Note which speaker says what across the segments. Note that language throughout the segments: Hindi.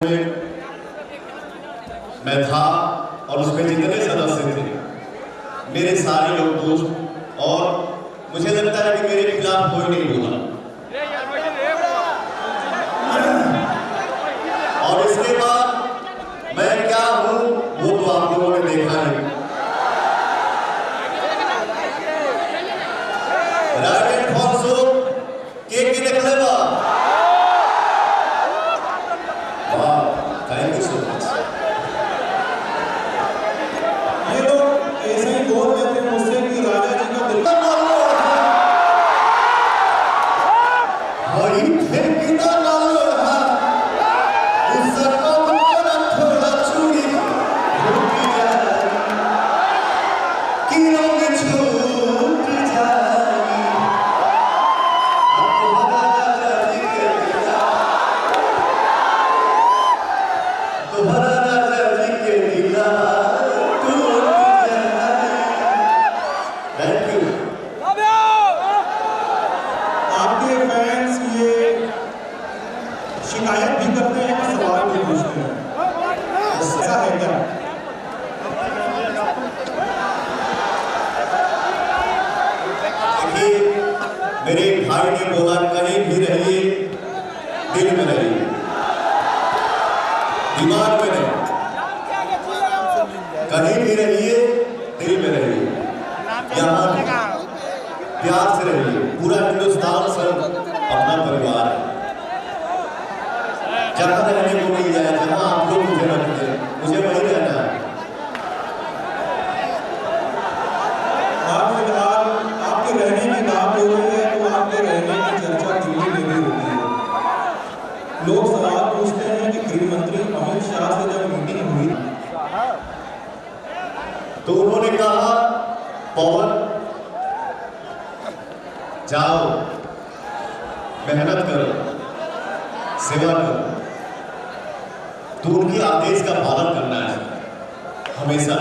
Speaker 1: मैं था और उसमें जितने सदस्य थे मेरे सारे लोग दोस्त, और मुझे लगता है कि मेरे खिलाफ कोई नहीं बोला। और इसके बाद मैं क्या हूं वो तो आप लोगों ने देखा है। राइट फॉल्सो के निकले बा। Thank you so much.
Speaker 2: ये लोग ऐसे ही बोल रहे थे मुझसे कि राजा जी का दिल
Speaker 1: हरी ठेकेदार लालो हा उसका कोना थोड़ा चूड़ी रुक जाए कि रंग छूट जाए तुम्हारा राजा जी के दिला टूट जाए। Thank you.
Speaker 2: आपके फैंस ये शिकायत भी करते हैं और सवाल भी पूछते हैं, ऐसा है क्या?
Speaker 1: देखिए, मेरे भाई ने बोला कहीं भी रहिए दिल में रहिए, दिमाग में नहीं। कहीं भी रहिए दिल में रहिए, यहाँ प्यार से रहिए। पूरा हिंदुस्तान सब अपना परिवार है। जहाँ रहने को मिल जाए, जहाँ आप लोग मुझे रखते हैं, मुझे वहीं रहना है।
Speaker 2: आप फिलहाल आपके रहने की बात हो रही है तो आपके रहने की चर्चा दिल्ली में भी होती है। लोग सवाल पूछते हैं कि गृह मंत्री अमित शाह से जब मीटिंग हुई
Speaker 1: तो उन्होंने कहा पवन जाओ, मेहनत करो, सेवा करो। तो उनके आदेश का पालन करना है हमेशा।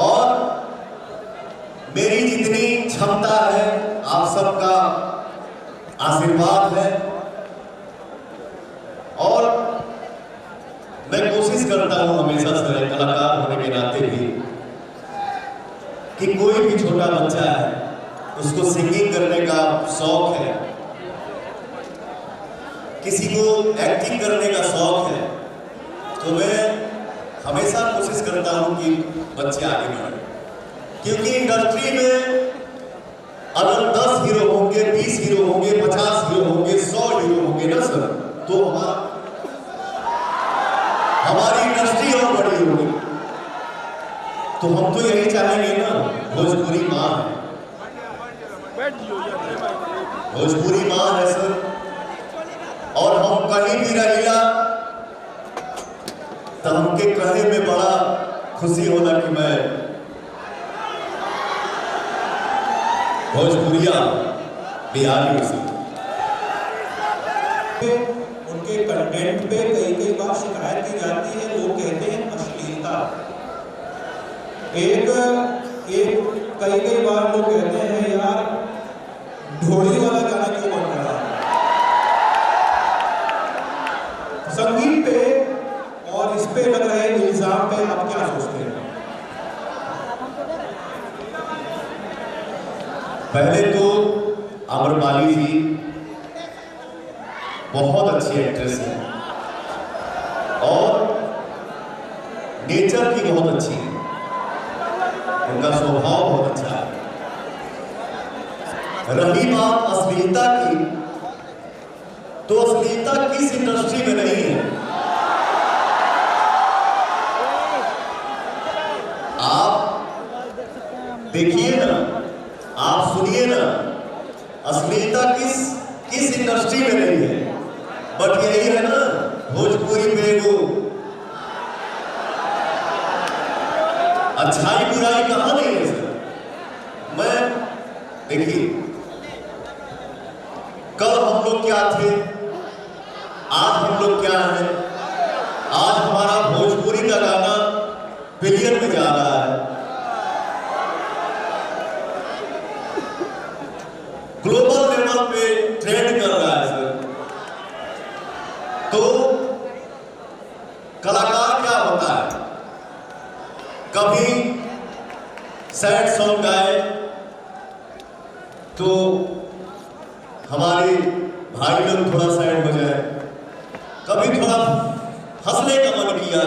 Speaker 1: और मेरी जितनी क्षमता है, आप सबका आशीर्वाद है, और मैं कोशिश करता हूं हमेशा से कलाकार होने के नाते भी कि कोई भी छोटा बच्चा है उसको सिंगिंग करने का शौक है, किसी को एक्टिंग करने का शौक है, तो मैं हमेशा कोशिश करता हूं कि बच्चे आगे बढ़े। क्योंकि इंडस्ट्री में अगर 10 हीरो होंगे, 20 हीरो होंगे, 50 हीरो होंगे, 100 हीरो होंगे ना सर, तो हमारी इंडस्ट्री और बड़ी होगी। तो हम तो यही चाहेंगे ना, भोजपुरी माँ है, भोजपुरी माँ है सर। और हम कहीं भी रहिला तो हमके कहे में बड़ा खुशी होला कि मैं भोजपुरिया बिहारी हूँ।
Speaker 2: उनके कंटेंट पे कई बार शिकायत की जाती है। लोग कहते हैं अश्लीलता। कई बार लोग कहते हैं यार ढोली वाला गाना क्यों बन रहा है संगीत पे, और इस पे लग रहे इल्जाम पे आप क्या सोचते हैं?
Speaker 1: पहले तो अमरपाली जी बहुत अच्छी एक्ट्रेस है और नेचर की बहुत अच्छी है, उनका स्वभाव बहुत अच्छा है। रही बात अश्लीलता की, तो अश्लीलता किस इंडस्ट्री में नहीं है। आप देखिए ना, आप सुनिए ना, अश्लीलता किस इंडस्ट्री में नहीं है। बट यही है ना, भोजपुरी में वो अच्छाई बुराई कहां नहीं है सर। मैं देखिए, कल हम लोग क्या थे, आज हम लोग क्या हैं। आज हमारा भोजपुरी का गाना बिलियन में जा रहा है, ग्लोबल लेवल पे ट्रेंड कर रहा है सर। तो तो कलाकार क्या होता है, कभी सैड सॉन्ग गाए तो हमारे भाई लोग थोड़ा सैड हो जाए, कभी थोड़ा हंसने का मन किया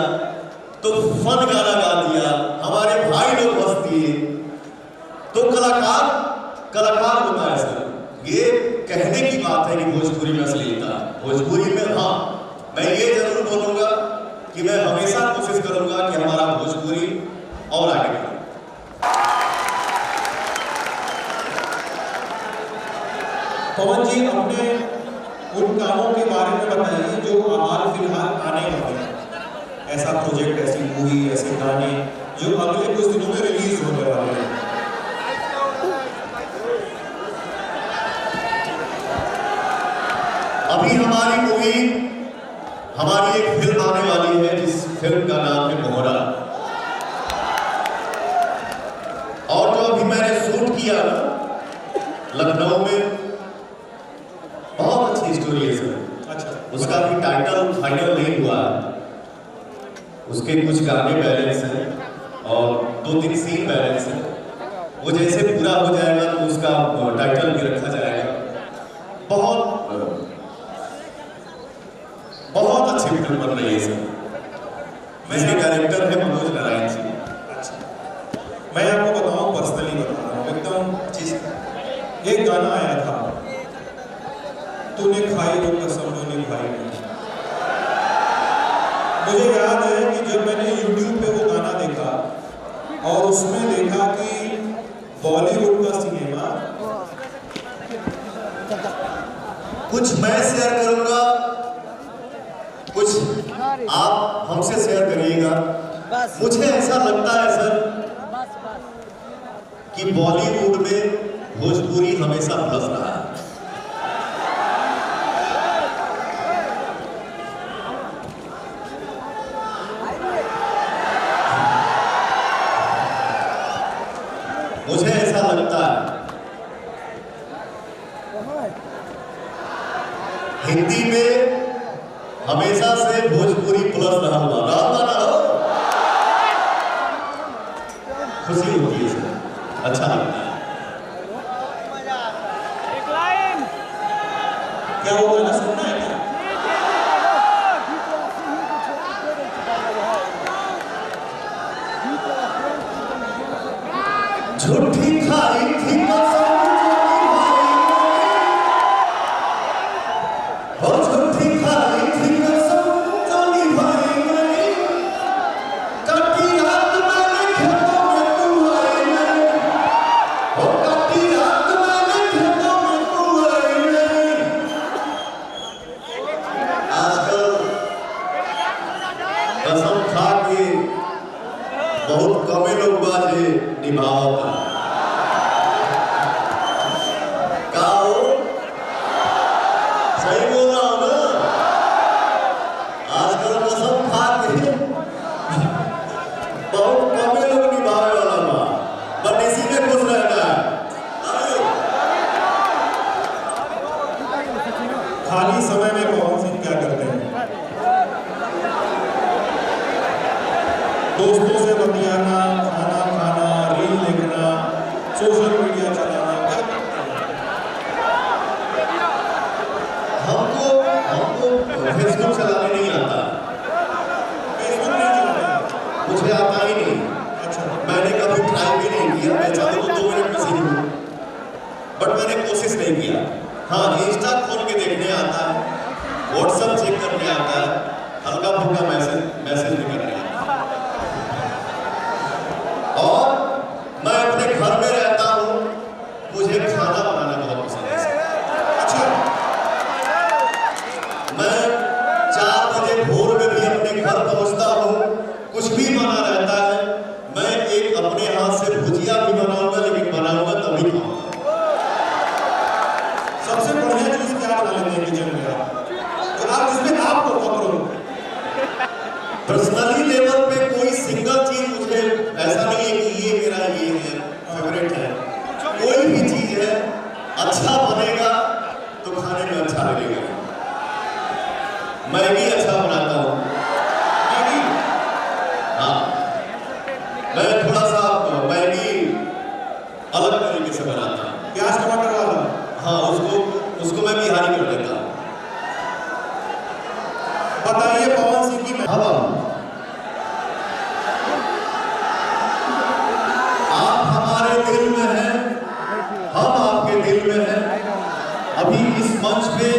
Speaker 1: तो फन गाना गा दिया, हमारे भाई लोग हंस दिए। तो कलाकार होता है सर। ये कहने की बात है कि भोजपुरी में अश्लीलता, भोजपुरी में हाँ, मैं ये जरूर बोलूंगा कि मैं हमेशा कोशिश करूंगा कि हमारा भोजपुरी और आगे बढ़े।
Speaker 2: पवन जी, अपने उन कामों के बारे में बताइए जो हाल फिलहाल आने वाले हैं, ऐसा प्रोजेक्ट, ऐसी मूवी, ऐसे गाने जो अगले कुछ दिनों में रिलीज होने वाले हैं।
Speaker 1: अभी हमारी मूवी, हमारी एक फिल्म आने वाली है जिस फिल्म का नाम है मोहरा, और जो अभी मैंने शूट किया लखनऊ में, बहुत अच्छी स्टोरी है सर।
Speaker 2: अच्छा,
Speaker 1: उसका भी टाइटल फाइनल नहीं हुआ, उसके कुछ गाने बैलेंस हैं और 2-3 सीन बैलेंस हैं। वो जैसे पूरा हो जाएगा तो उसका टाइटल भी रखा जाएगा। बहुत अच्छी फिल्म बन रही है सर। इसके डायरेक्टर है मनोज नारायण जी।
Speaker 2: अच्छा, मैं आपको बताऊं, पर्सनली बता रहा हूँ एकदम चीज। एक गाना आया था, तूने खाई वो कसम जो निभाई नहीं। मुझे याद है कि जब मैंने YouTube पे वो गाना देखा और उसमें देखा कि बॉलीवुड का सिनेमा,
Speaker 1: कुछ मैं शेयर करूंगा, कुछ आप हमसे शेयर करिएगा। मुझे ऐसा लगता है सर कि बॉलीवुड में भोजपुरी हमेशा प्लस रहा है। मुझे ऐसा लगता है हिंदी में हमेशा से भोजपुरी प्लस रहा हुआ, ना हो, खुशी होती है सर, अच्छा लगता है।
Speaker 2: क्या वो गाना सुनना है क्या?
Speaker 1: झूठी खाई थी कसम खा के बहुत कमे लोग बाजे निभावता का हो, सही बोल रहा हूं ना। आजकल कसम खा के बहुत कमे लोग निभावे वाला बा, बट इसी में खुश रहना है।
Speaker 2: खाली समय में पवन सिंह क्या करते हैं? दोस्तों से बतियाना, खाना खाना, रील देखना, सोशल मीडिया चलाना, क्या
Speaker 1: हमको फेसबुक चलाने नहीं आता।
Speaker 2: फेसबुक नहीं चलाते?
Speaker 1: मुझे आता ही नहीं।
Speaker 2: अच्छा,
Speaker 1: मैंने कभी ट्राई भी नहीं किया। मैं चाहूँ तो 2 मिनट में सीख लूँ, बट मैंने कोशिश नहीं किया। हाँ, इंस्टा खोल के देखने आता है, व्हाट्सएप चेक करने आता है, हल्का फुल्का मैसेज भी करने आता है। और मैं अपने घर में रहता हूँ, मुझे खाना बनाना बहुत पसंद है।
Speaker 2: अच्छा,
Speaker 1: मैं 4 बजे भोर में भी अपने घर पहुँचता हूँ, कुछ भी बना रहता है। मैं एक अपने हाथ से भुजिया भी बनाऊंगा, लेकिन बनाऊंगा तभी खाऊंगा।
Speaker 2: सबसे बढ़िया चीज क्या बना लेते हैं किचन में आप, तो आप जिसमें आप को पकड़ो?
Speaker 1: पर्सनली लेवल पे कोई सिंगल चीज मुझे ऐसा नहीं है कि ये मेरा ये है फेवरेट है। कोई भी चीज है, अच्छा बनेगा तो खाने में अच्छा लगेगा। मैगी
Speaker 2: बताइए पवन सिंह की
Speaker 1: अब आप हमारे दिल में हैं, हम आपके दिल में हैं। अभी इस मंच पे